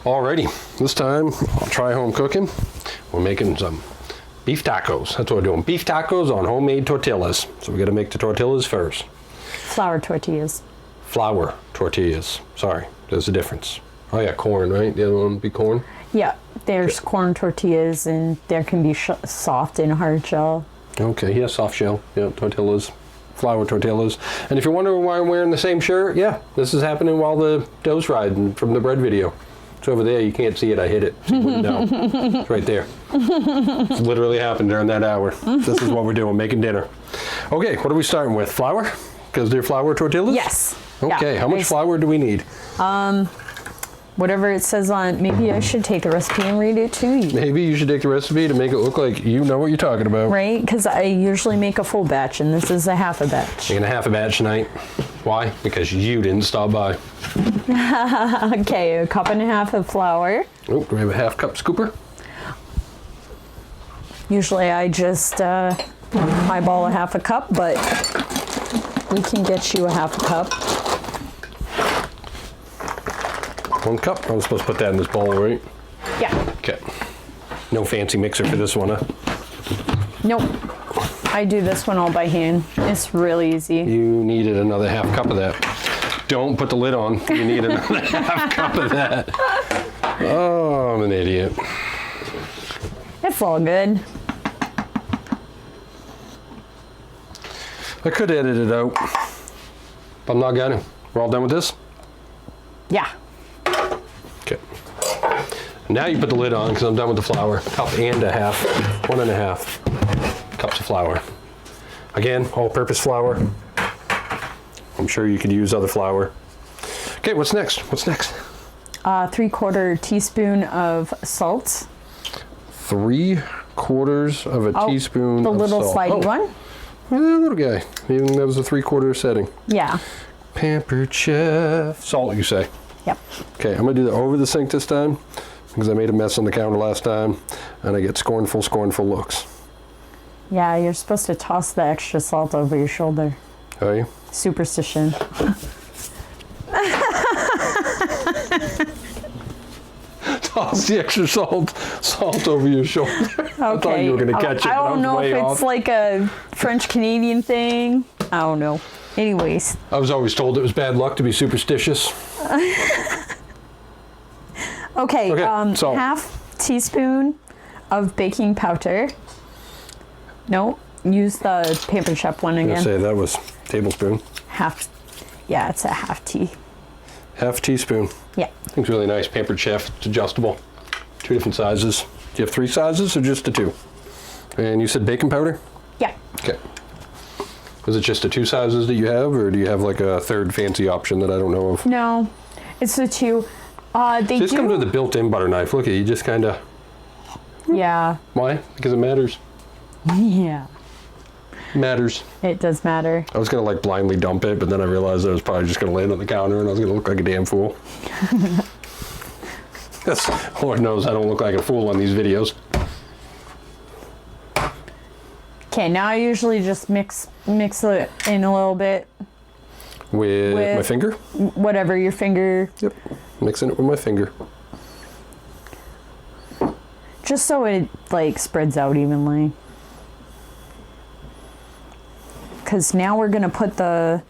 Alrighty, this time I'll try home cooking. We're making some beef tacos. That's what we're doing. Beef tacos on homemade tortillas. So we got to make the tortillas first. Flour tortillas. Flour tortillas. Sorry, there's a difference. Oh yeah, corn, right? The other one would be corn? Yeah, there's corn tortillas and there can be soft and hard shell. Okay, yeah, soft shell. Yeah, tortillas. Flour tortillas. And if you're wondering why I'm wearing the same shirt, yeah, this is happening while the dough's riding from the bread video. It's over there. You can't see it. I hit it. So you wouldn't know. It's right there. It's literally happened during that hour. This is what we're doing, making dinner. Okay, what are we starting with? Flour? Because they're flour tortillas? Yes. Okay, yeah. How much flour do we need? Whatever it says on, maybe I should take the recipe and read it to you. Maybe you should take the recipe to make it look like you know what you're talking about. Right, because I usually make a full batch and this is a half a batch. Making a half a batch tonight. Why? Because you didn't stop by. Okay, a cup and a half of flour. Oh, do we have a half cup scooper? Usually I just eyeball a half a cup, but we can get you a half a cup. 1 cup. I was supposed to put that in this bowl, right? Yeah. Okay. No fancy mixer for this one, huh? Nope. I do this one all by hand. It's really easy. You needed another half cup of that. Don't put the lid on. You need another half cup of that. Oh, I'm an idiot. It's all good. I could edit it out, but I'm not gonna. We're all done with this? Yeah. Okay. Now you put the lid on because I'm done with the flour. Cup and a half, 1.5 cups of flour. Again, all-purpose flour. I'm sure you could use other flour. Okay, what's next? What's next? 3/4 teaspoon of salt. 3/4 of a teaspoon of salt. The little slidey one? Yeah, little guy. Even that was a 3/4 setting. Yeah. Pampered chef. Salt, you say? Yep. Okay, I'm gonna do that over the sink this time because I made a mess on the counter last time and I get scornful looks. Yeah, you're supposed to toss the extra salt over your shoulder. Are you? Superstition. Toss the extra salt over your shoulder. Okay. I thought you were gonna catch it. I don't know if off. it's like a French Canadian thing. I don't know. Anyways. I was always told it was bad luck to be superstitious. Okay, salt. half teaspoon of baking powder. No, use the Pampered Chef one again. I say that was tablespoon. Half, yeah, it's a half tea. Half teaspoon. Yeah. It's really nice. Pampered Chef. It's adjustable. 2 different sizes. Do you have 3 sizes or just the 2? And you said baking powder? Yeah. Okay. Is it just the 2 sizes that you have, or do you have like a third fancy option that I don't know of? No, it's the 2. This comes with a built-in butter knife. Look at you, just kind of. Yeah. Why? Because it matters. Yeah. Matters. It does matter. I was gonna like blindly dump it, but then I realized I was probably just gonna land on the counter and I was gonna look like a damn fool. That's, Lord knows I don't look like a fool on these videos. Okay, now I usually just mix it in a little bit. With my finger? Whatever your finger. Yep. Mixing it with my finger. Just so it like spreads out evenly. Because now we're gonna put the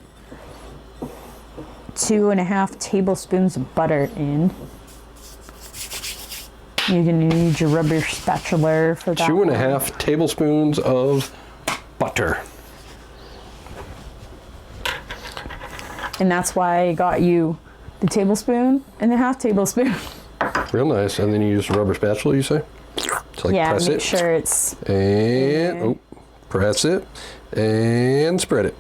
2.5 tablespoons of butter in. You're gonna need your rubber spatula for that. 2.5 tablespoons of butter. And that's why I got you the tablespoon and the half tablespoon. Real nice. And then you use a rubber spatula, you say? To like yeah, press make it. sure it's... And press it and spread it.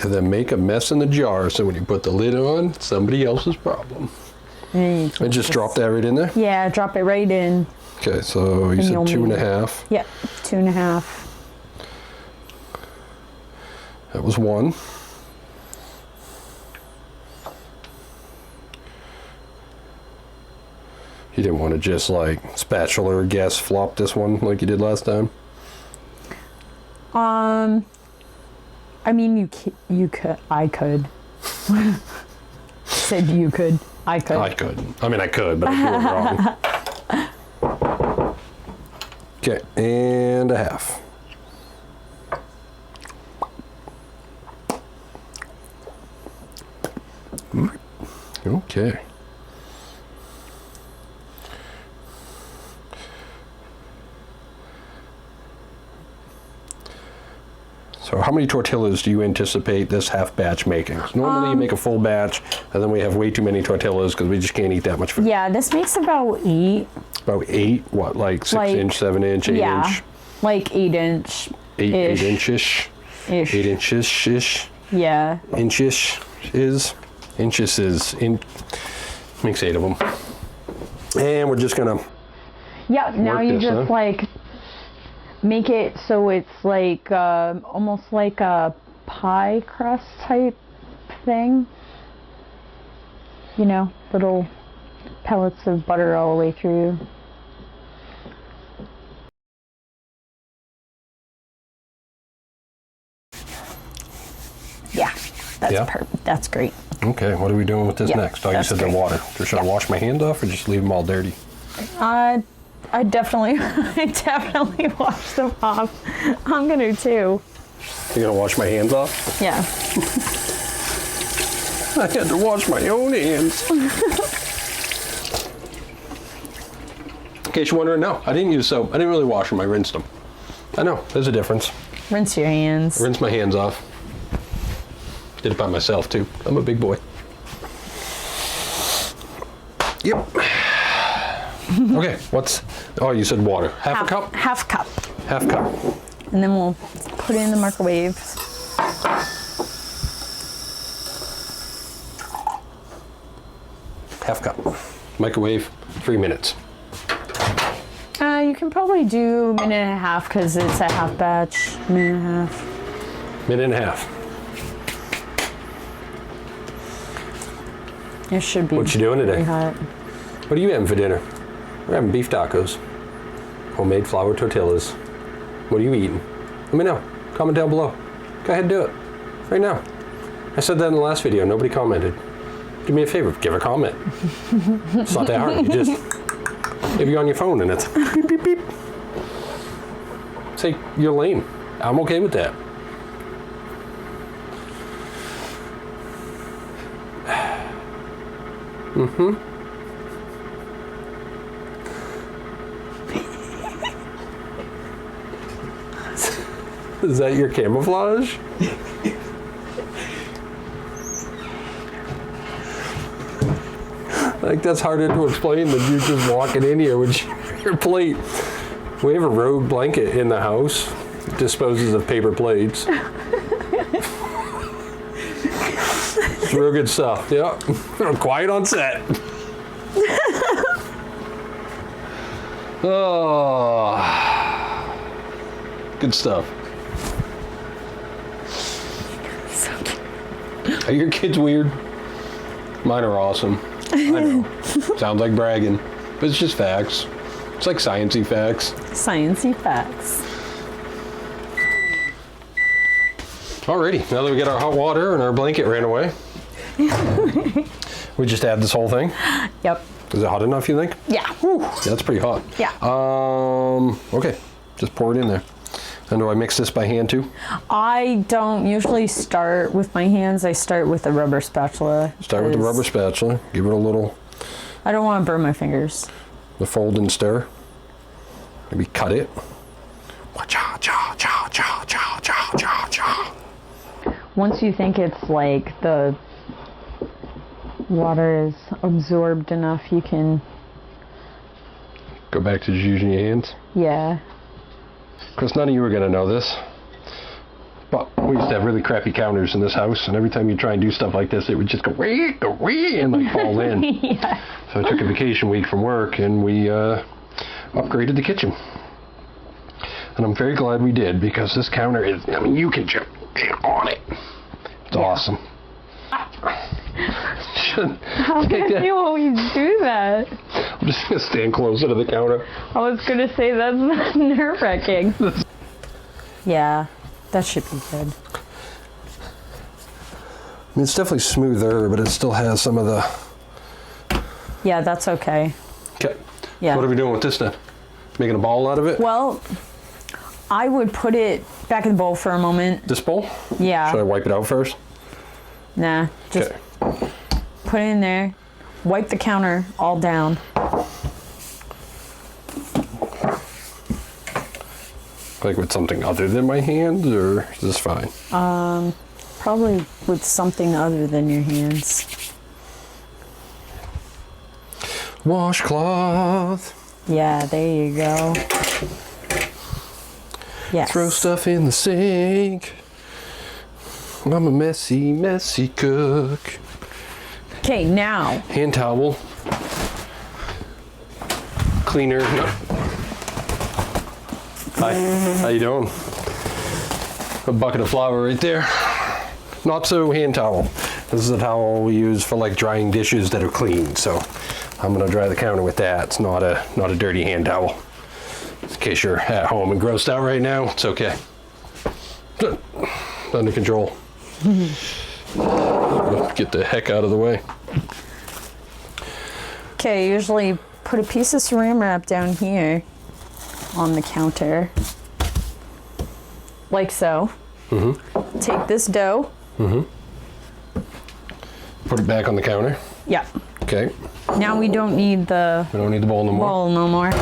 And then make a mess in the jar so when you put the lid on, it's somebody else's problem. And just drop that right in there? Yeah, drop it right in. Okay, so you said 2.5. Yep, 2.5. That was 1. You didn't want to just like spatula or gas flop this one like you did last time? I mean, you could. I could. Said you could. I could. I couldn't. I mean, I could, but I'd do it wrong. Okay, and a half. Okay. So how many tortillas do you anticipate this half batch making? 'Cause normally you make a full batch, and then we have way too many tortillas because we just can't eat that much food. Yeah, this makes about 8. About 8? What, like 6-inch, 7-inch, 8-inch? Yeah, like 8-inch. 8 inches? Ish. 8 inches-ish? Yeah. Inches is, makes 8 of them. And we're just gonna Yeah, now work you this, just huh? like make it so it's like almost like a pie crust type thing. You know, little pellets of butter all the way through. Yeah, that's Yeah? perfect. That's great. Okay, what are we doing with this Yeah, next? Oh, you that's said they're great. water. So should I wash my hands off or just leave them all dirty? I definitely, I definitely wash them off. I'm gonna too. You gonna wash my hands off? Yeah. I had to wash my own hands. In case you're wondering, no, I didn't use soap. I didn't really wash them. I rinsed them. I know, there's a difference. Rinse your hands. Rinse my hands off. Did it by myself too. I'm a big boy. Yep. Okay, oh, you said water. Half a cup? Half cup. Half cup. And then we'll put it in the microwave. Half cup. Microwave, 3 minutes. You can probably do a minute and a half because it's a half batch. Minute and a half. Minute and a half. It should be. What you doing today? pretty hot. What are you having for dinner? We're having beef tacos. Homemade flour tortillas. What are you eating? Let me know. Comment down below. Go ahead and do it. Right now. I said that in the last video. Nobody commented. Do me a favor. Give a comment. It's not that hard. You just, if you're on your phone and it's beep, beep, beep. Say you're lame. I'm okay with that. Mm-hmm. Is that your camouflage? Like, that's harder to explain than you just walking in here with your plate. We have a rogue blanket in the house. It disposes of paper plates. It's real good stuff. Yep. Quiet on set. Oh. Good stuff. So cute. Are your kids weird? Mine are awesome. I know. Sounds like bragging, but it's just facts. It's like sciencey facts. Sciencey facts. Alrighty, now that we get our hot water and our blanket ran away, we just add this whole thing. Yep. Is it hot enough, you think? Yeah. Whew, that's pretty hot. Yeah. Okay, just pour it in there. And do I mix this by hand too? I don't usually start with my hands. I start with a rubber spatula. Start with the rubber spatula. Give it a little. I don't want to burn my fingers. The fold and stir. Maybe cut it. Once you think it's like the water is absorbed enough, you can, Go back to just using your hands. yeah. Because none of you are going to know this, but we used to have really crappy counters in this house, and every time you try and do stuff like this, it would just go wee, and like fall in. Yeah. So I took a vacation week from work, and we upgraded the kitchen. And I'm very glad we did, because this counter is, I mean, you can just get on it. It's awesome. How can you always do that? I'm just going to stand closer to the counter. I was going to say that's nerve-wracking. Yeah, that should be good. I mean, it's definitely smoother, but it still has some of the Yeah, that's okay. Okay. Yeah. What are we doing with this then? Making a ball out of it? Well, I would put it back in the bowl for a moment. This bowl? Yeah. Should I wipe it out first? Nah, just put it in there. Wipe the counter all down. Like with something other than my hands, or is this fine? Probably with something other than your hands. Washcloth. Yeah, there you go. Yes. Throw stuff in the sink. I'm a messy, messy cook. Okay, now. Hand towel. Cleaner. No. Hi, how you doing? A bucket of flour right there. Not so hand towel. This is a towel we use for like drying dishes that are clean. So I'm gonna dry the counter with that. It's not a dirty hand towel. In case you're at home and grossed out right now, it's okay. Under control. Get the heck out of the way. Okay, usually put a piece of saran wrap down here on the counter, like so. Take this dough. Put it back on the counter. Yeah. Okay. Now we don't need the We don't need the bowl no more. bowl no more.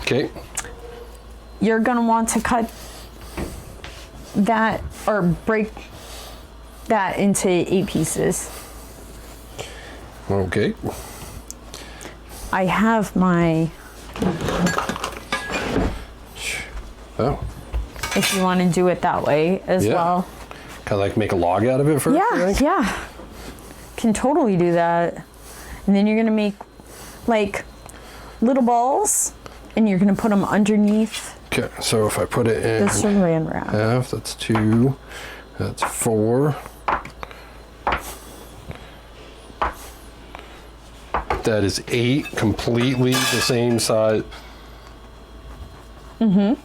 Okay. You're gonna want to cut that or break that into 8 pieces. Okay. I have my, Oh. if you want to do it that way as Yeah. well. Kind of like make a log out of it first. I Yeah, think? yeah. Can totally do that. And then you're gonna make like little balls and you're gonna put them underneath Okay. So if I put it in the saran wrap. half, that's 2. That's 4. That is 8, completely the same size. Okay.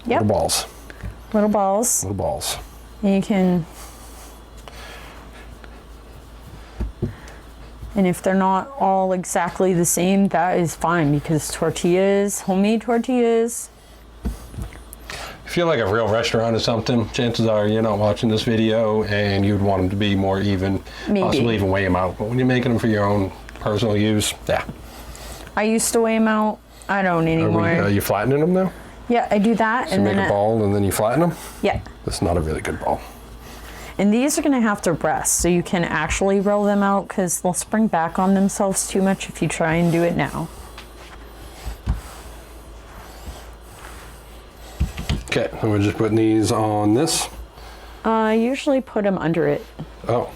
Yep. Little balls. Little balls. Little balls. And you can, and if they're not all exactly the same, that is fine because tortillas, homemade tortillas. If you're like a real restaurant or something, chances are you're not watching this video and you'd want them to be more even, Maybe. possibly even weigh them out. But when you're making them for your own personal use, yeah. I used to weigh them out. I don't anymore. Are you flattening them now? Yeah, I do that. So and you make then a ball and then you flatten them? yeah. That's not a really good ball. And these are gonna have to rest so you can actually roll them out because they'll spring back on themselves too much if you try and do it now. Okay, and we're just putting these on this. I usually put them under it Oh.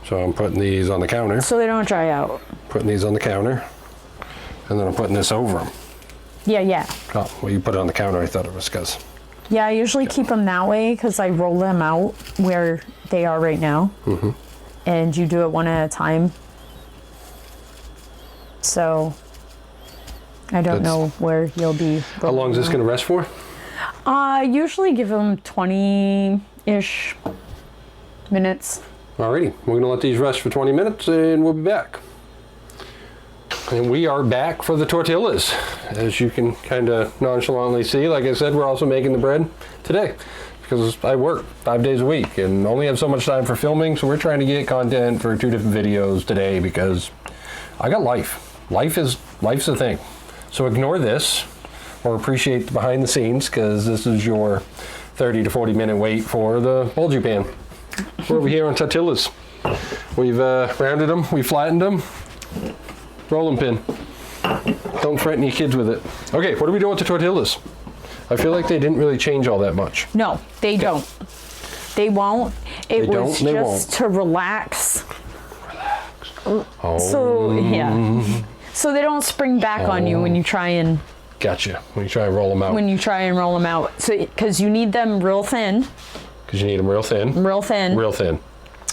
So I'm putting these on the counter, so they don't dry out. putting these on the counter, and then I'm putting this over them. Yeah, yeah. Oh, well, you put it on the counter. I thought it was because. Yeah, I usually keep them that way because I roll them out where they are right now. And you do it one at a time. So I don't know where you'll be. How long is this going to rest for? Usually give them 20-ish minutes. Alrighty, we're going to let these rest for 20 minutes and we'll be back. And we are back for the tortillas. As you can kind of nonchalantly see, like I said, we're also making the bread today because I work 5 days a week and only have so much time for filming. So we're trying to get content for 2 different videos today because I got life. Life's a thing. So ignore this or appreciate the behind the scenes because this is your 30 to 40 minute wait for the bulgy pan. We're over here on tortillas. We've rounded them, we flattened them. Rolling pin. Don't threaten your kids with it. Okay, what are we doing with the tortillas? I feel like they didn't really change all that much. No, they don't. They won't. It was They just won't. to relax. Oh, So, yeah. So they don't spring back on you when you try and gotcha. When you try and roll them out. roll them out. So because you need them real thin. Because you need them real thin. Real thin. Real thin.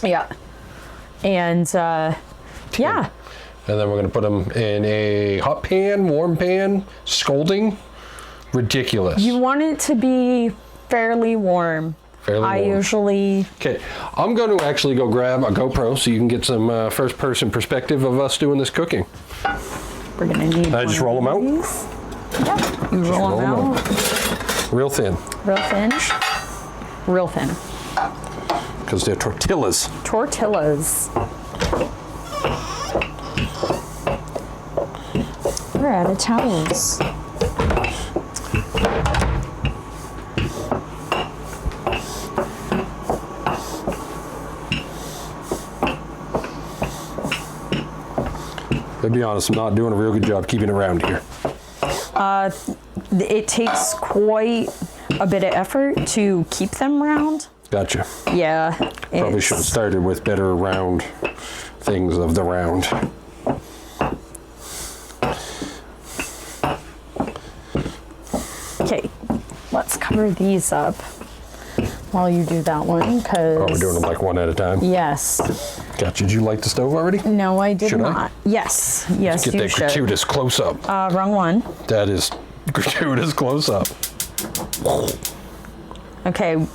Yeah. And yeah. And then we're going to put them in a hot pan, warm pan, scalding. Ridiculous. You want it to be fairly warm. Fairly warm. I usually... Okay, I'm going to actually go grab a GoPro so you can get some first-person perspective of us doing this cooking. We're going to need I just roll them out? Yep, you roll them out. Real thin. Real thin. Real thin. Because they're tortillas. Tortillas. We're out of towels. To be honest, I'm not doing a real good job keeping it round here. It takes quite a bit of effort to keep them round. Gotcha. Yeah. Probably should have started with better round things of the round. Okay, let's cover these up while you do that one, because... Oh, we're doing them like one at a time? Yes. Gotcha. Did you light the stove already? No, I did Should I? not. Yes. Yes, Get you that should. gratuitous close-up. Wrong one. That is gratuitous close-up. Okay,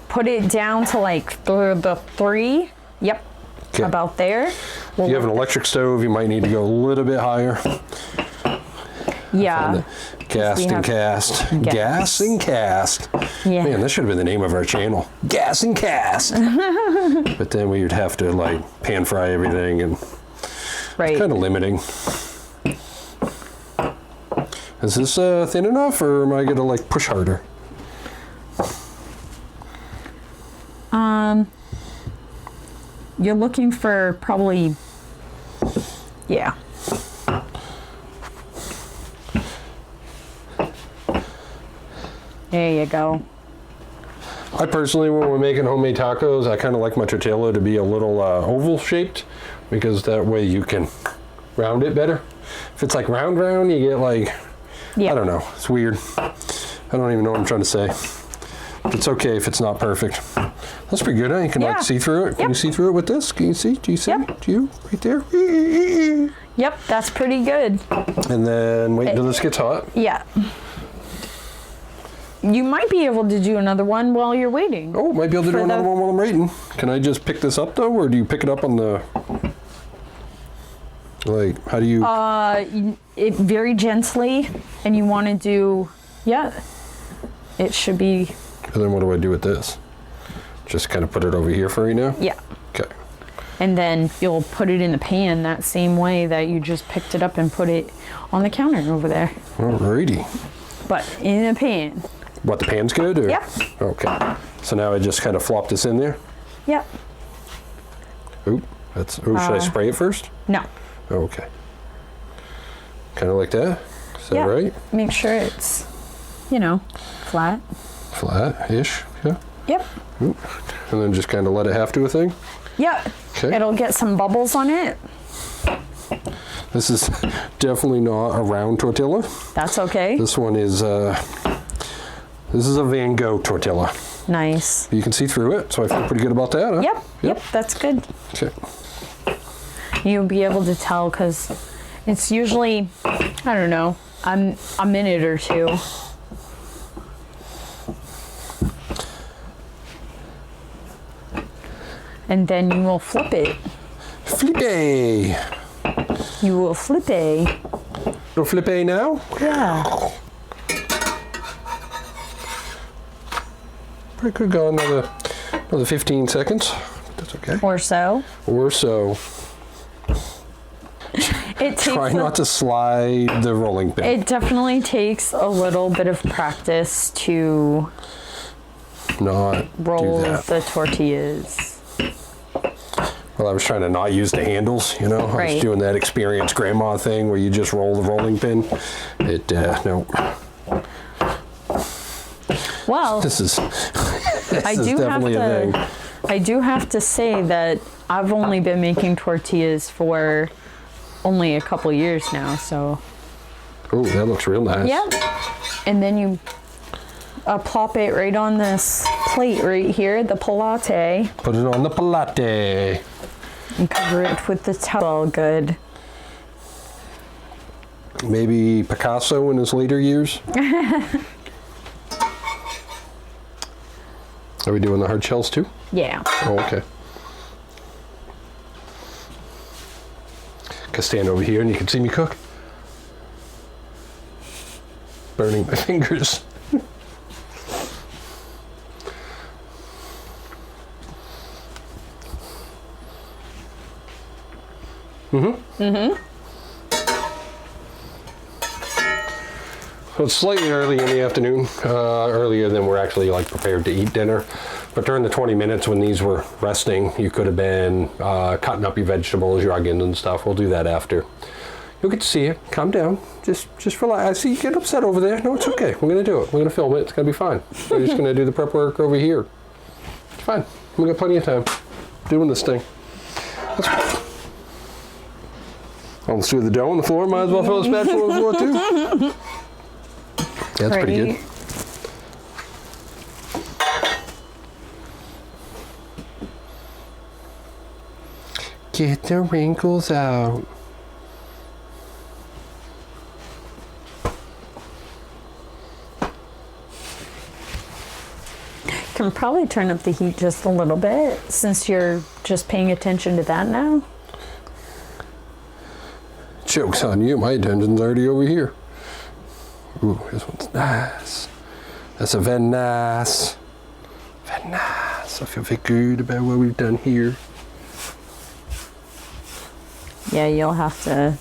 put it down to like the 3. Yep. Okay. About there. If you have an electric stove, you might need to go a little bit higher. Yeah. Cast and cast. Gas and cast. Yeah. Man, that should have been the name of our channel. Gas and cast. But then we would have to like pan fry everything, and Right. kind of limiting. Is this thin enough, or am I gonna like push harder? You're looking for probably, yeah. There you go. I personally, when we're making homemade tacos, I kind of like my tortilla to be a little oval shaped, because that way you can round it better. If it's like round, you get like, Yeah. I don't know, it's weird. I don't even know what I'm trying to say. It's okay if it's not perfect. That's pretty good, huh? You can Yeah. like see through it. Can Yep. you see through it with this? Can you see? Do you see? Yep. Do you? Right there? Yep, that's pretty good. And then wait until this gets hot. Yeah. You might be able to do another one while you're waiting. Oh, might be able to do For another the- one while I'm waiting. Can I just pick this up though, or do you pick it up on the... Like, how do you... It very gently, and you want to do, yeah. It should be, And then what do I do with this? Just kind of put it over here for right now? yeah. Okay. And then you'll put it in the pan that same way that you just picked it up and put it on the counter over there. Alrighty. But in a pan. What, the pan's good? Or? Yep. Okay. So now I just kind of flop this in there? Yep. Oop. That's... Should I spray it first? No. Oh, okay. Kind of like that? Is that Yeah. right? Make sure it's, flat. Flat-ish? Yeah. Yep. Oop. And then just kind of let it have to a thing? Yep. Okay. It'll get some bubbles on it. This is definitely not a round tortilla. That's okay. This one is... this is a Van Gogh tortilla. Nice. You can see through it, so I feel pretty good about that, huh? Yep. That's good. Okay. You'll be able to tell because it's usually, I don't know, a minute or two. And then you will flip it. Flippe! You will flip it. Go flippe now? Yeah. I could go another 15 seconds. That's okay. Or so. Or so. It takes Try not to slide the rolling pin. It definitely takes a little bit of practice to Not roll do that. the tortillas. Well, I was trying to not use the handles, I was Right. doing that experienced grandma thing where you just roll the rolling pin. No. Well, This is, I this is do have definitely a thing. to. I do have to say that I've only been making tortillas for only a couple years now, so Oh, that looks real nice. yeah. And then you plop it right on this plate right here, the palate, Put it on the palate. and cover it with the towel. Good. Maybe Picasso in his later years. Are we doing the hard shells too? Yeah. Oh, okay. Can stand over here and you can see me cook. Burning my fingers. So it's slightly early in the afternoon, earlier than we're actually like prepared to eat dinner. But during the 20 minutes when these were resting, you could have been cutting up your vegetables, your onions and stuff. We'll do that after. You'll get to see it. Calm down. Just relax. I see you get upset over there. No, it's okay. We're gonna do it. We're gonna film it. It's gonna be fine. We're just gonna do the prep work over here. It's fine. We got plenty of time doing this thing. Oh, let's do the dough on the floor. Might as well throw a spatula on the floor too. That's pretty good. Get the wrinkles out. Can probably turn up the heat just a little bit since you're just paying attention to that now. Joke's on you. My attention's already over here. Ooh, this one's nice. That's a very nice. Very nice. I feel very good about what we've done here. Yeah, you'll have to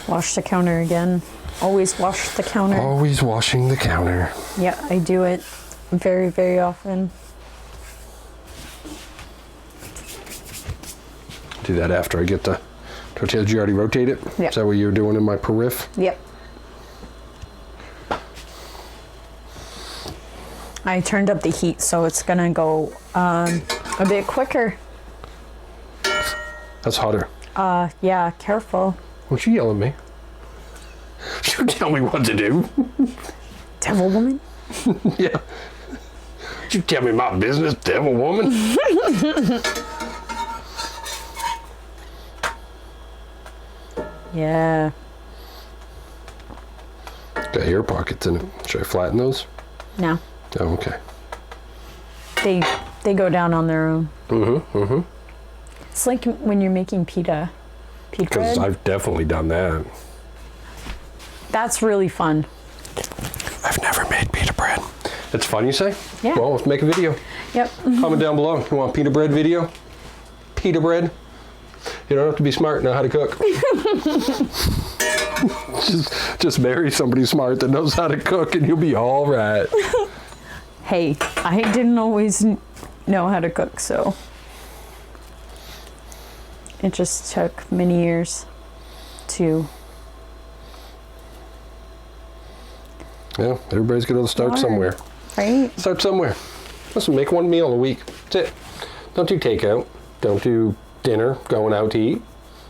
wash the counter again. Always wash the counter. Always washing the counter. Yeah, I do it very, very often. Do that after I get the tortillas. You already rotate it? Yep. Is that what you were doing in my periph? Yep. I turned up the heat so it's gonna go a bit quicker. That's hotter. Yeah, careful. Don't you yell at me. You tell me what to do. Devil woman? Yeah. You tell me my business, devil woman. Yeah. Got air pockets in it. Should I flatten those? No. Oh, okay. They go down on their own. Mm-hmm, mm-hmm. It's like when you're making pita Because bread. I've definitely done that. That's really fun. I've never made pita bread. It's fun, you say? Yeah. Well, let's make a video. Yep. Comment down below. You want pita bread video? Pita bread? You don't have to be smart, know how to cook. just marry somebody smart that knows how to cook and you'll be all right. Hey, I didn't always know how to cook, so it just took many years to. Yeah, everybody's got to start somewhere. Right? Start somewhere. Listen, make one meal a week. That's it. Don't do takeout. Don't do dinner, going out to eat.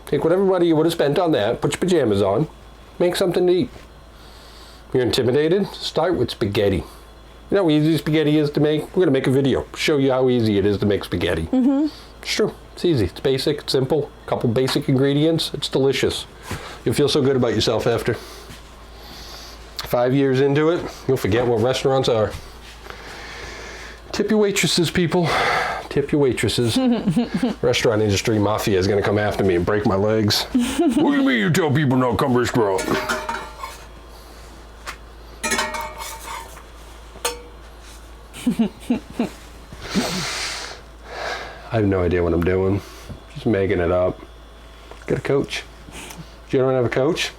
Take whatever money you would have spent on that, put your pajamas on, make something to eat. You're intimidated? Start with spaghetti. You know how easy spaghetti is to make? We're going to make a video. Show you how easy it is to make spaghetti. Mm-hmm. It's true. It's easy. It's basic. It's simple. A couple basic ingredients. It's delicious. You'll feel so good about yourself after. 5 years into it, you'll forget what restaurants are. Tip your waitresses, people. Tip your waitresses. Restaurant industry mafia is going to come after me and break my legs. What do you mean you tell people not come to restaurant? I have no idea what I'm doing. Just making it up. Get a coach. If you don't have a coach,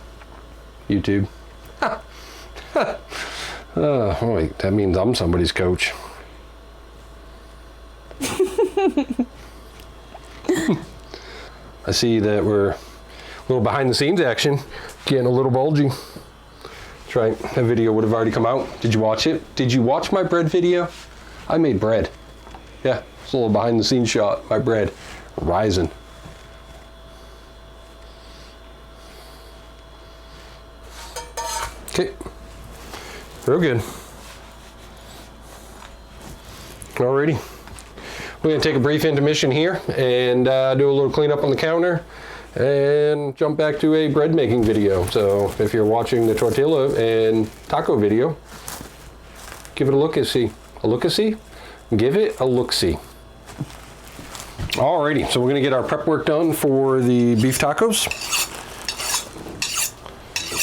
YouTube. Oh, wait, that means I'm somebody's coach. I see that we're a little behind the scenes action, getting a little bulgy. That's right, that video would have already come out. Did you watch it? Did you watch my bread video? I made bread. Yeah, it's a little behind the scenes shot, my bread rising. Okay, real good. Alrighty. We're going to take a brief intermission here and do a little cleanup on the counter and jump back to a bread making video. So if you're watching the tortilla and taco video, give it a look-see. A look-see? give it a look-see. Alrighty, so we're gonna get our prep work done for the beef tacos.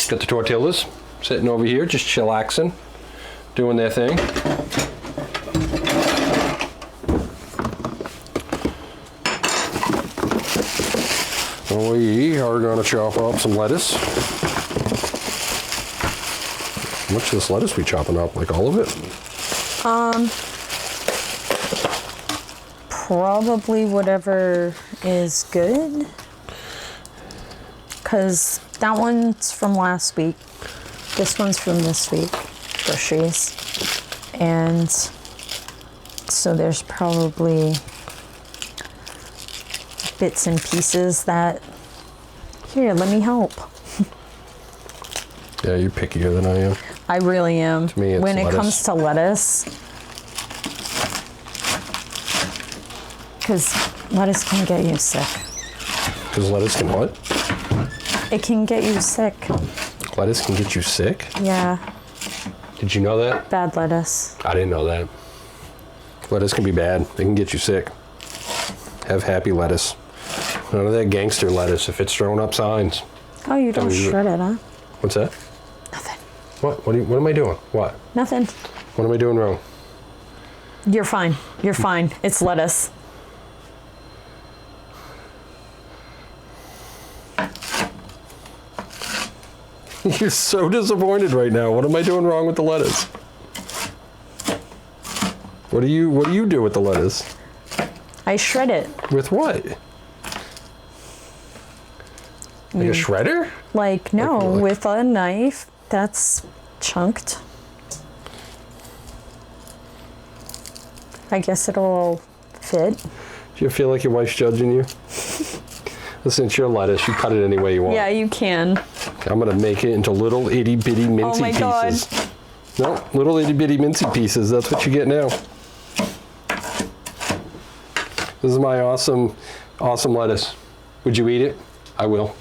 Got the tortillas sitting over here, just chillaxing, doing their thing. We are gonna chop up some lettuce. How much of this lettuce we chopping up? Like all of it? Probably whatever is good. Because that one's from last week. This one's from this week, groceries. And so there's probably bits and pieces that, here, let me help. Yeah, you're pickier than I am. I really am. To me, it's when lettuce. it comes to lettuce, because lettuce can get you sick. Because lettuce can what? It can get you sick. Lettuce can get you sick? Yeah, Did you know that? bad lettuce. I didn't know that. Lettuce can be bad. It can get you sick. Have happy lettuce. None of that gangster lettuce if it's throwing up signs. Oh, you don't shred it, huh? What's that? Nothing. What? What am I doing? What? Nothing. What am I doing wrong? You're fine. You're fine. It's lettuce. You're so disappointed right now. What am I doing wrong with the lettuce? What do you do with the lettuce? I shred it. With what? Like a shredder? Like, no, Like- with a knife that's chunked. I guess it'll fit. Do you feel like your wife's judging you? Listen, it's your lettuce. You cut it any way you want. Yeah, you can. I'm gonna make it into little itty bitty mincy Oh my God. pieces. No, little itty bitty mincy pieces. That's what you get now. This is my awesome lettuce. Would you eat it? I will.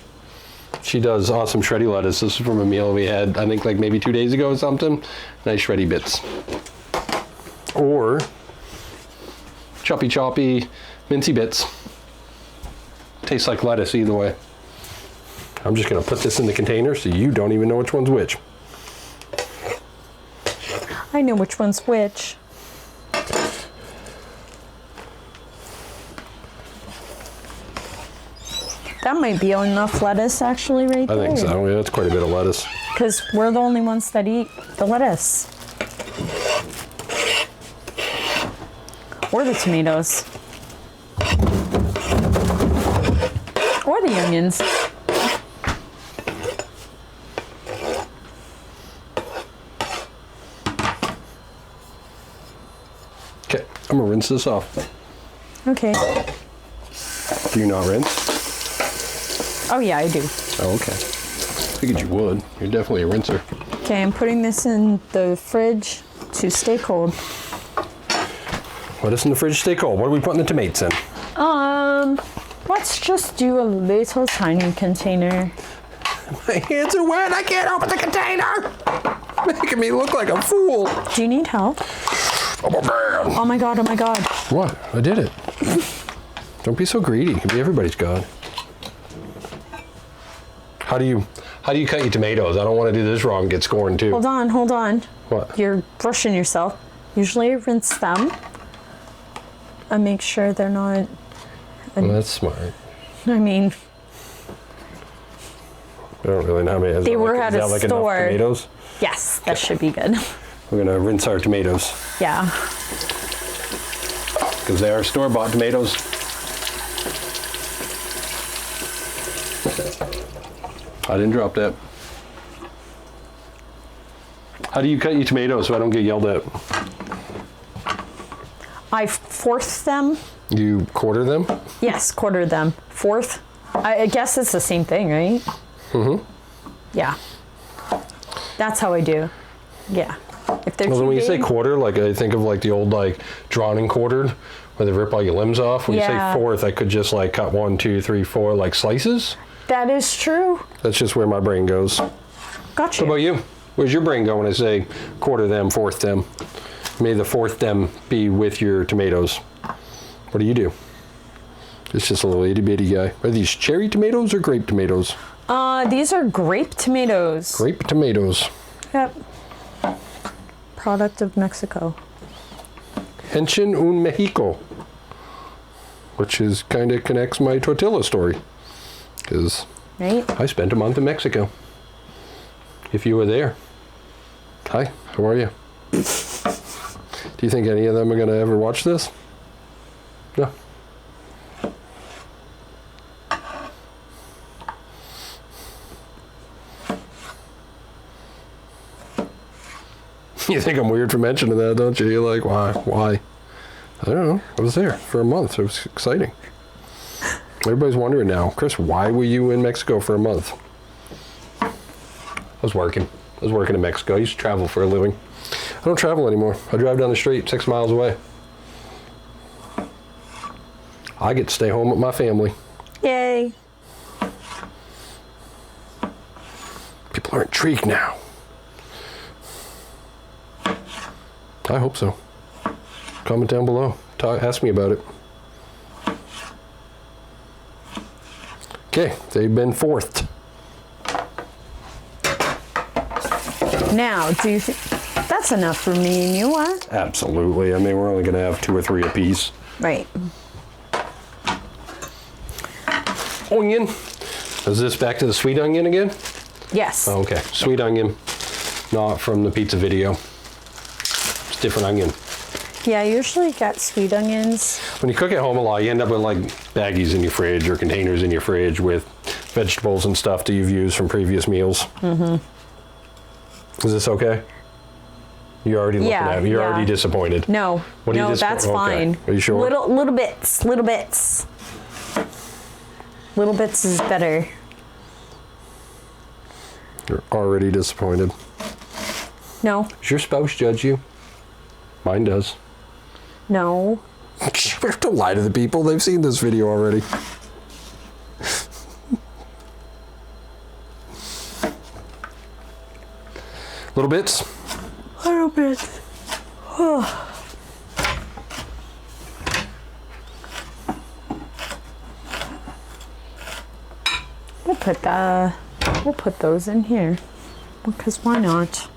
She does awesome shreddy lettuce. This is from a meal we had, I think like maybe 2 days ago or something. Nice shreddy bits. Or choppy mincy bits. Tastes like lettuce either way. I'm just gonna put this in the container so you don't even know which one's which. I know which one's which. That might be enough lettuce actually right I there. think so. Yeah, that's quite a bit of lettuce. Because we're the only ones that eat the lettuce. Or the tomatoes. Or the onions. Okay, I'm gonna rinse this off. Okay. Do you not rinse? Oh yeah, I do. Oh, okay. Figured you would. You're definitely a rinser. Okay, I'm putting this in the fridge to stay cold. Let us in the fridge stay cold. What are we putting the tomatoes in? Let's just do a little tiny container. My hands are wet. I can't open the container. Making me look like a fool. Do you need help? Oh, man. Oh my god, oh my god. What? I did it. Don't be so greedy. You can be everybody's god. How do you cut your tomatoes? I don't want to do this wrong and get scorned too. Hold on, hold on. What? You're brushing yourself. Usually I rinse them and make sure they're not, Well, that's smart. I mean, I don't really know how many. They were at a like store. enough tomatoes? yes, that should be good. We're gonna rinse our tomatoes Yeah. because they are store-bought tomatoes. I didn't drop that. How do you cut your tomatoes so I don't get yelled at? I fourth them. You quarter them? Yes, quarter them. Fourth. I guess it's the same thing, right? Mm-hmm. Yeah. That's how I do. Yeah. If they're Well, too when you say big- quarter, like I think of like the old like drawn and quartered, where they rip all your limbs off. When you Yeah. say fourth, I could just like cut 1, 2, 3, 4 like slices. That is true. That's just where my brain goes. Got What about you. you? Where's your brain go when I say quarter them, fourth them? May the fourth them be with your tomatoes. What do? It's just a little itty bitty guy. Are these cherry tomatoes or grape tomatoes? These are grape tomatoes. Grape tomatoes. Yep. Product of Mexico. Henshin un Mexico. Which is kind of connects my tortilla story. Because right? I spent a month in Mexico. If you were there. Hi, how are you? Do you think any of them are going to ever watch this? No. You think I'm weird for mentioning that, don't you? You're like, why? I don't know. I was there for a month. It was exciting. Everybody's wondering now, Chris, why were you in Mexico for a month? I was working. I was working in Mexico. I used to travel for a living. I don't travel anymore. I drive down the street 6 miles away. I get to stay home with my family. Yay. People are intrigued now. I hope so. Comment down below. Ask me about it. Okay, they've been fourthed. Now, do you think that's enough for me and you, huh? Absolutely. I mean, we're only going to have 2 or 3 apiece. Right. Onion. Is this back to the sweet onion again? Yes. Oh, okay. Sweet onion. Not from the pizza video. It's different onion. Yeah, I usually get sweet onions. When you cook at home a lot, you end up with like baggies in your fridge or containers in your fridge with vegetables and stuff that you've used from previous meals. Mm-hmm. Is this okay? You're already looking at me. You're already disappointed. No, What are you that's okay. fine. Are you sure? Little bits. Little bits is better. You're already disappointed. No. Does your spouse judge you? Mine does. No. Don't lie to the people. They've seen this video already. Little bits? Little bits. Oh. We'll put those in here. Because why not?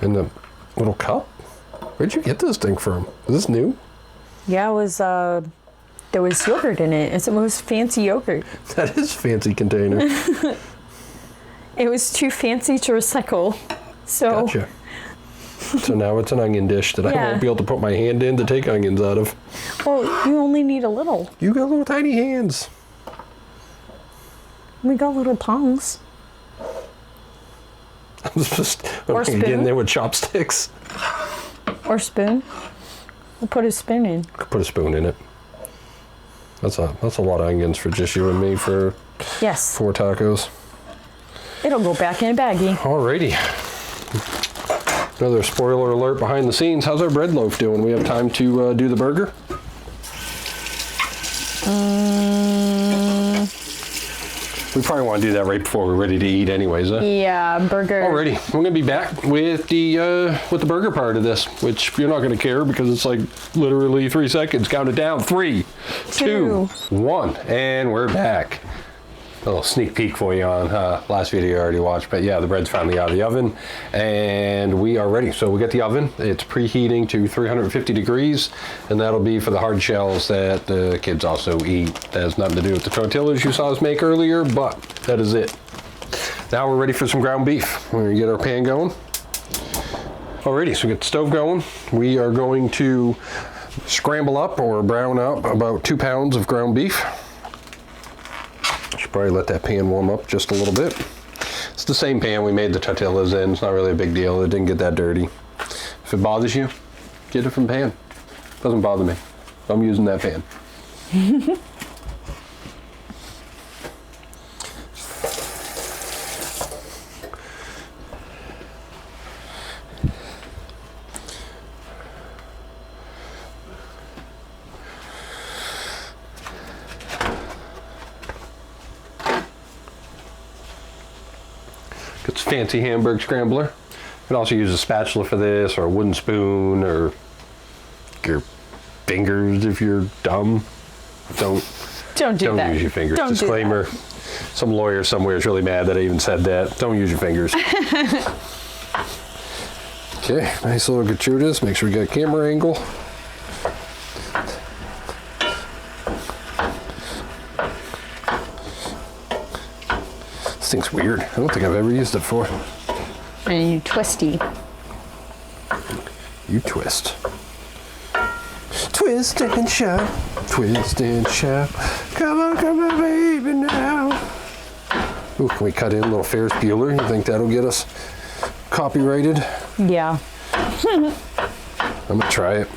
In the little cup? Where'd you get this thing from? Is this new? Yeah, it was, there was yogurt in it. It was fancy yogurt. That is a fancy container. It was too fancy to recycle. So. Gotcha. So now it's an onion dish that I won't be able to put my hand in to take onions out of. Well, you only need a little. You got little tiny hands. We got little tongs. I was just Or get in spoon. there with chopsticks. Or spoon. We'll put a spoon in. Could put a spoon in it. That's a lot of onions for just you and me for Yes. 4 tacos. It'll go back in a baggie. Alrighty. Another spoiler alert behind the scenes. How's our bread loaf doing? We have time to do the burger? We probably want to do that right before we're ready to eat anyways, huh? Yeah, burger. Alrighty, we're gonna be back with the burger part of this, which you're not gonna care because it's like literally 3 seconds. Count it down. 3, 2, 1, and we're back. A little sneak peek for you on last video you already watched, but yeah, the bread's finally out of the oven, and we are ready. So we got the oven. It's preheating to 350 degrees, and that'll be for the hard shells that the kids also eat. That has nothing to do with the tortillas you saw us make earlier, but that is it. Now we're ready for some ground beef. We're gonna get our pan going. Alrighty, so we get the stove going. We are going to scramble up or brown up about 2 pounds of ground beef. Should probably let that pan warm up just a little bit. It's the same pan we made the tortillas in. It's not really a big deal. It didn't get that dirty. If it bothers you, get a different pan. Doesn't bother me. I'm using that pan. fancy Hamburg scrambler. You can also use a spatula for this, or a wooden spoon, or your fingers if you're dumb. Don't do that. Use your fingers. Don't Disclaimer. do that. Some lawyer somewhere is really mad that I even said that. Don't use your fingers. Okay, nice little gratuitous. Make sure we got camera angle. This thing's weird. I don't think I've ever used it before. And you twisty. You twist. Twist and shout. Twist and shout. Come on, baby, now. Ooh, can we cut in a little Ferris Bueller? You think that'll get us copyrighted? Yeah. I'm gonna try it.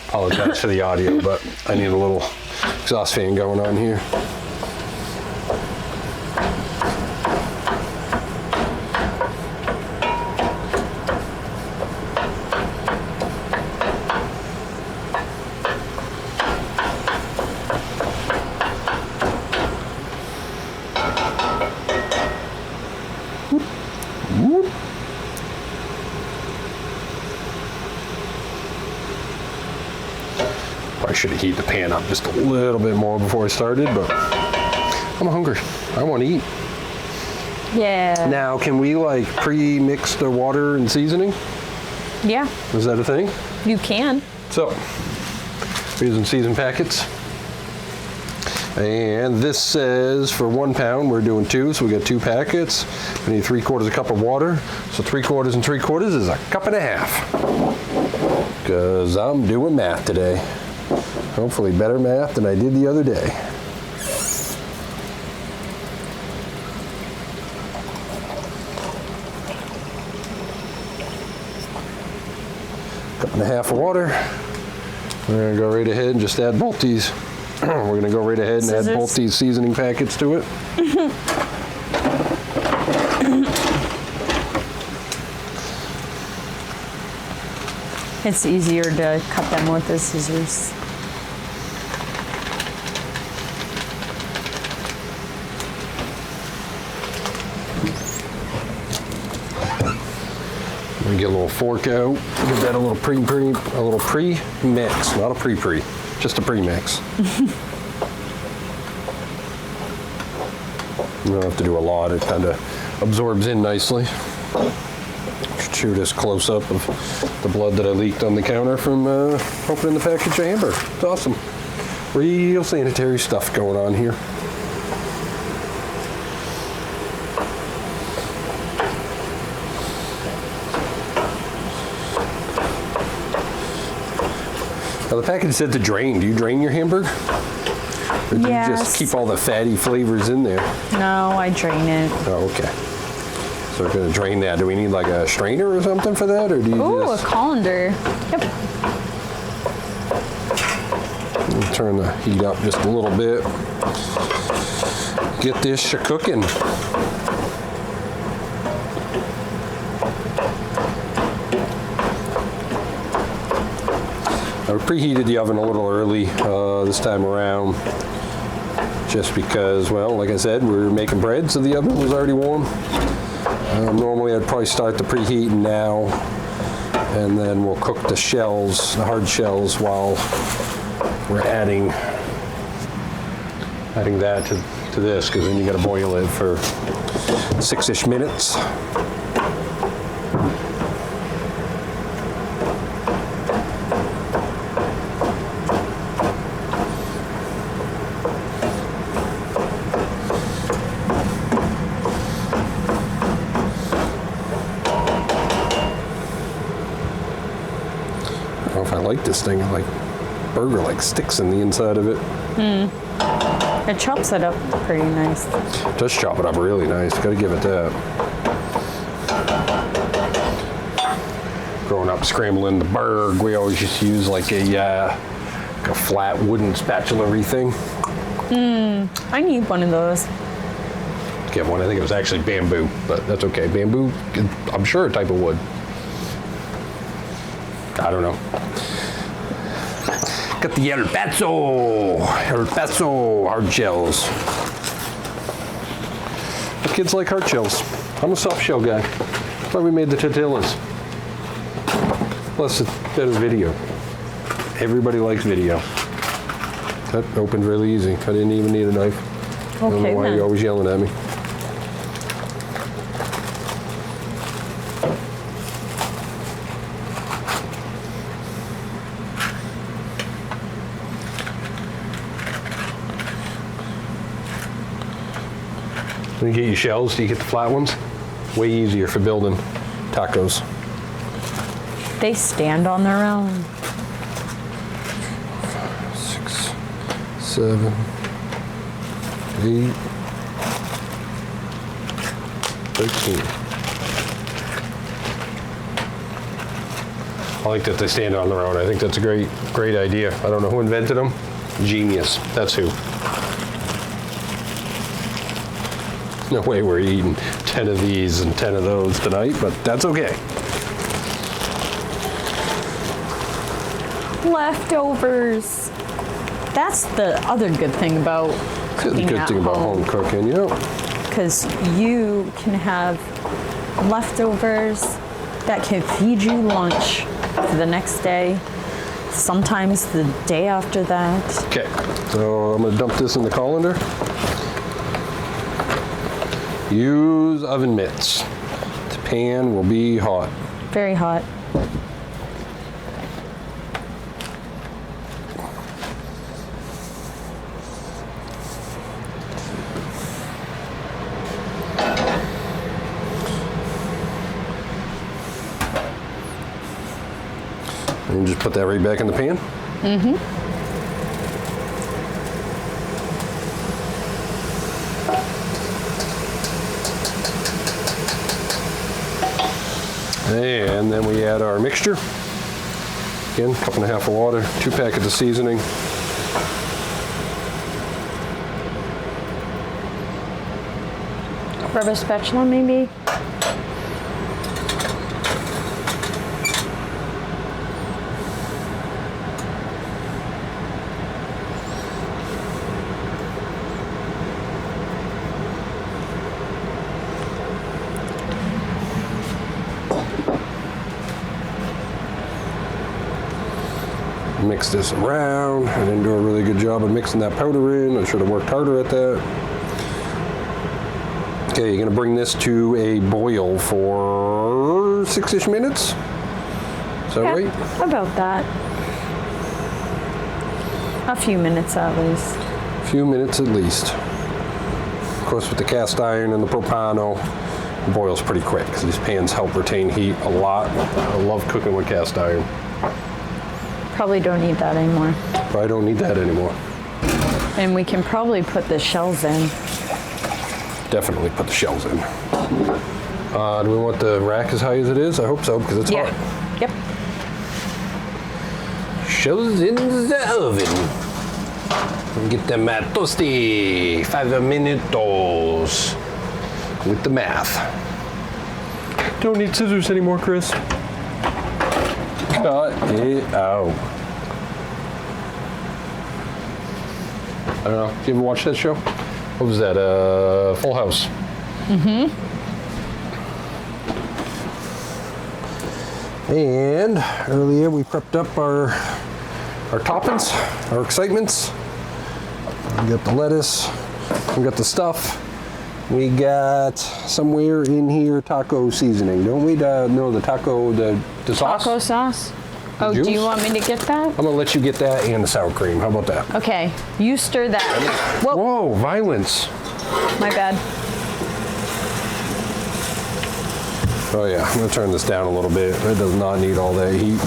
Apologize for the audio, but I need a little exhaust fan going on here. I should have heated the pan up just a little bit more before I started, but I'm hungry. I want to eat. Yeah. Now, can we like pre-mix the water and seasoning? Yeah. Is that a thing? You can. So, we're using season packets. And this says for 1 pound, we're doing 2, so we got 2 packets. We need 3/4 cup of water. So 3/4 and 3/4 is a cup and a half. Because I'm doing math today. Hopefully better math than I did the other day. Cup and a half of water. We're gonna go right ahead and just add both these. We're gonna go right ahead and add both these seasoning packets to it. It's easier to cut them with the scissors. I'm gonna get a little fork out, give that a little pre-mix, not a pre-pre, just a pre-mix. You don't have to do a lot, it kind of absorbs in nicely. Shoot this close up of the blood that I leaked on the counter from opening the package of hamburger. It's awesome. Real sanitary stuff going on here. Now the package said to drain. Do you drain your hamburger? Or do you just keep all the fatty flavors in there? No, I drain it. Oh, okay. So we're gonna drain that. Do we need like a strainer or something for that, or do you Ooh, just... a colander. Yep. Turn the heat up just a little bit. Get this cooking. I preheated the oven a little early this time around, just because, well, like I said, we were making bread, so the oven was already warm. Normally I'd probably start the preheat now, and then we'll cook the shells, the hard shells, while we're adding that to this, because then you got to boil it for 6-ish minutes. I don't know if I like this thing. Like burger like sticks in the inside of it. It chops it up pretty nice. It does chop it up really nice. Gotta give it that. Growing up scrambling the burg, we always used to use like a flat wooden spatula-y thing. I need one of those. get one. I think it was actually bamboo, but that's okay. Bamboo, I'm sure, a type of wood. I don't know. Got the El Paso hard shells. The kids like hard shells. I'm a soft shell guy. That's why we made the tortillas. Plus, it's better video. Everybody likes video. That opened really easy. I didn't even need a knife. I don't know why you're always yelling at me. When you get your shells, do you get the flat ones? Way easier for building tacos. They stand on their own. 6, 7, 8, 13. I like that they stand on their own. I think that's a great idea. I don't know who invented them. Genius. That's who. No way we're eating 10 of these and 10 of those tonight, but that's okay. Leftovers. That's the other good thing about cooking Good at thing about home cooking, you know. Because you can have leftovers that can feed you lunch for the next day, sometimes the day after that. Okay, so I'm gonna dump this in the colander. Use oven mitts. The pan will be hot. Very hot. And just put that right back in the pan? Mm-hmm. And then we add our mixture. Again, 1.5 cups of water, 2 packets of seasoning. Rubber spatula, maybe? Mix this around. I didn't do a really good job of mixing that powder in. I should have worked harder at that. Okay, you're gonna bring this to a boil for 6-ish minutes. Is that right? About that. A few minutes at least. A few minutes at least. Of course, with the cast iron and the propano, it boils pretty quick because these pans help retain heat a lot. I love cooking with cast iron. Probably don't need that anymore. Probably don't need that anymore. And we can probably put the shells in. Definitely put the shells in. Do we want the rack as high as it is? I hope so, because it's hot. Yep. Shells in the oven. Get them at toasty. 5 minutos. With the math. Don't need scissors anymore, Chris. Cut it out. I don't know. Did you ever watch that show? What was that? Full House. Mm-hmm. And earlier we prepped up our toppings, our excitements. We got the lettuce. We got the stuff. We got somewhere in here taco seasoning, don't we? No, the sauce. Taco sauce? Oh, juice? do you want me to get that? I'm gonna let you get that and the sour cream. How about that? Okay, you stir that. Whoa, Whoa, violence. my bad. Oh yeah, I'm gonna turn this down a little bit. It does not need all that heat.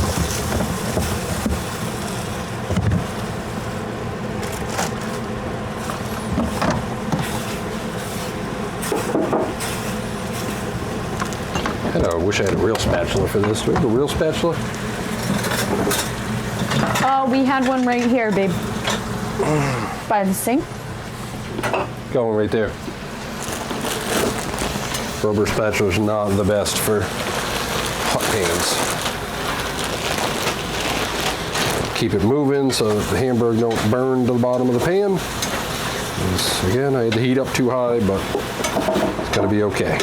I wish I had a real spatula for this. Do we have a real spatula? Oh, we had one right here, babe. By the sink. Going right there. Rubber spatula is not the best for hot pans. Keep it moving so that the hamburger don't burn to the bottom of the pan. Again, I had the heat up too high, but it's gonna be okay.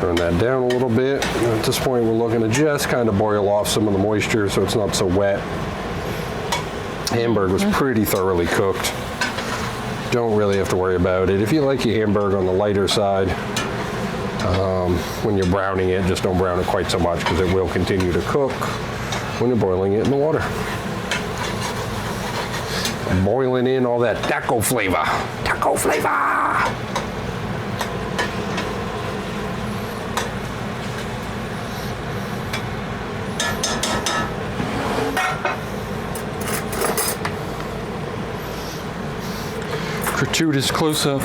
Turn that down a little bit. And at this point, we're looking to just kind of boil off some of the moisture so it's not so wet. Hamburger was pretty thoroughly cooked. Don't really have to worry about it. If you like your hamburger on the lighter side, when you're browning it, just don't brown it quite so much because it will continue to cook when you're boiling it in the water. Boiling in all that taco flavor. Taco flavor! Gratuitous close-up.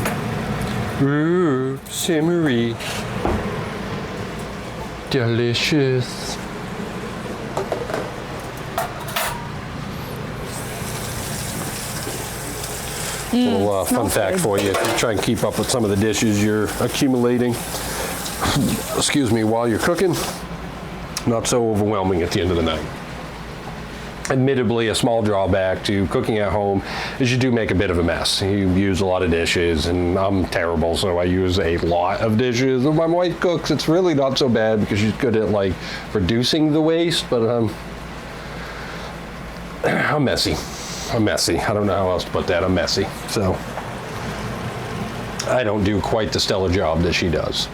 Ooh, simmery. Delicious. Little fun fact for you, if you try and keep up with some of the dishes you're accumulating, excuse me, while you're cooking, not so overwhelming at the end of the night. Admittedly, a small drawback to cooking at home is you do make a bit of a mess. You use a lot of dishes, and I'm terrible, so I use a lot of dishes. When my wife cooks, it's really not so bad because she's good at like reducing the waste, but I'm messy. I'm messy. I don't know how else to put that. I'm messy. So I don't do quite the stellar job that she does.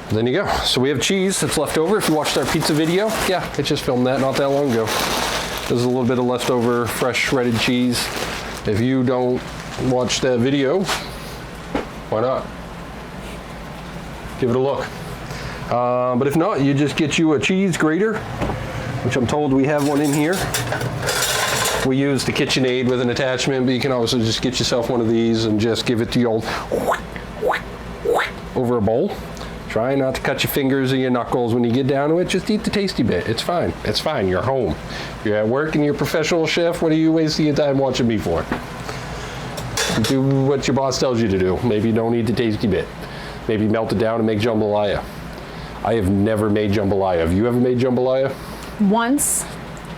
Then you go. So we have cheese that's left over. If you watched our pizza video, yeah, I just filmed that not that long ago. There's a little bit of leftover fresh shredded cheese. If you don't watch that video, why not? Give it a look. But if not, you just get you a cheese grater, which I'm told we have one in here. We use the KitchenAid with an attachment, but you can also just get yourself one of these and just give it the old over a bowl. Try not to cut your fingers or your knuckles when you get down to it. Just eat the tasty bit. It's fine. It's fine. You're home. You're at work and you're a professional chef. What are you wasting your time watching me for? Do what your boss tells you to do. Maybe don't eat the tasty bit. Maybe melt it down and make jambalaya. I have never made jambalaya. Have you ever made jambalaya? Once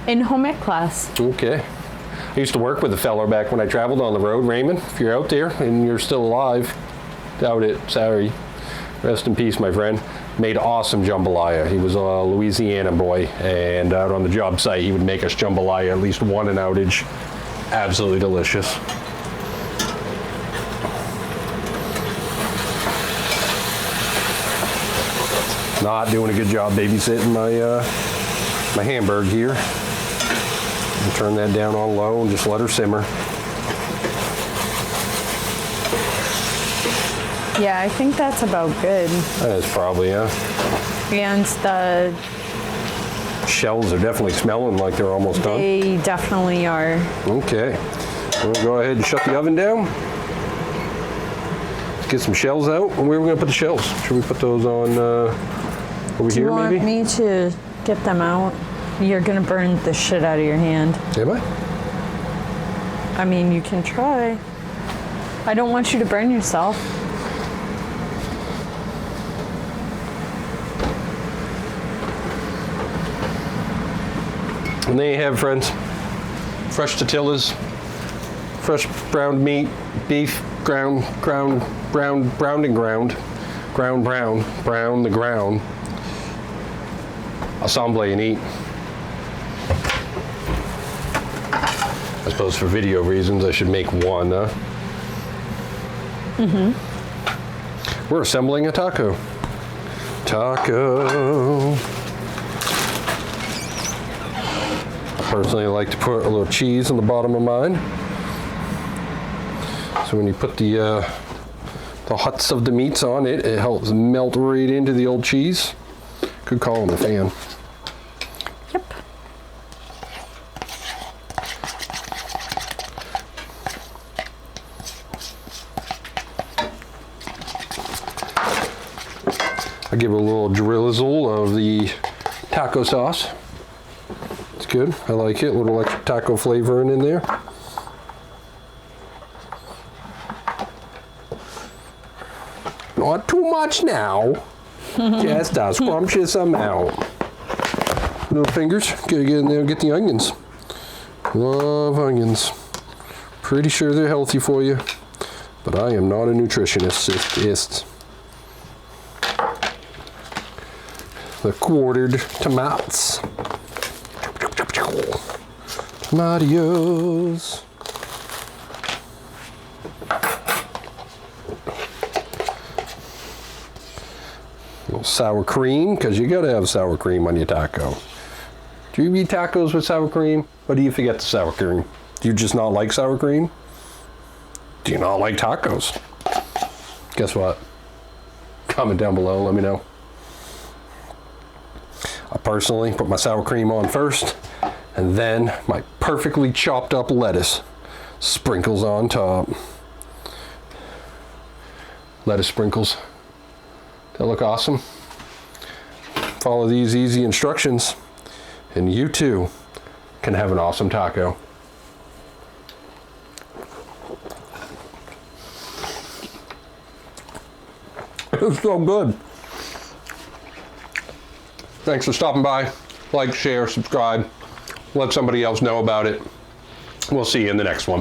in home ec class. Okay. I used to work with a fella back when I traveled on the road. Raymond, if you're out there and you're still alive, doubt it. Sorry. Rest in peace, my friend. Made awesome jambalaya. He was a Louisiana boy, and out on the job site, he would make us jambalaya at least one an outage. Absolutely delicious. Not doing a good job babysitting my hamburger here. And turn that down on low and just let her simmer. Yeah, I think that's about good. That is probably, yeah. And the shells are definitely smelling like they're almost done. They definitely are. Okay. We'll go ahead and shut the oven down. Let's get some shells out. And where are we going to put the shells? Should we put those on over here, maybe? Do you want me to get them out? You're going to burn the shit out of your hand. Am I? I mean, you can try. I don't want you to burn yourself. And there you have it, friends. Fresh tortillas, fresh browned meat, beef, brown the ground, assemble and eat. I suppose for video reasons I should make one, huh? Mm-hmm. We're assembling a taco. Taco. Personally, I like to put a little cheese on the bottom of mine. So when you put the huts of the meats on it, it helps melt right into the old cheese. Good call on the fan. Yep. I give it a little drizzle of the taco sauce. It's good. I like it. A little extra taco flavoring in there. Not too much now. Just a scrumptious amount. Little fingers. Gotta get in there and get the onions. Love onions. Pretty sure they're healthy for you, but I am not a nutritionist. The quartered tomatoes. Tomatoes. A little sour cream, because you gotta have sour cream on your taco. Do you eat tacos with sour cream, or do you forget the sour cream? Do you just not like sour cream? Do you not like tacos? Guess what? Comment down below, let me know. I personally put my sour cream on first, and then my perfectly chopped up lettuce sprinkles on top. Lettuce sprinkles. They look awesome. Follow these easy instructions, and you too can have an awesome taco. It's so good. Thanks for stopping by. Like, share, subscribe. Let somebody else know about it. We'll see you in the next one.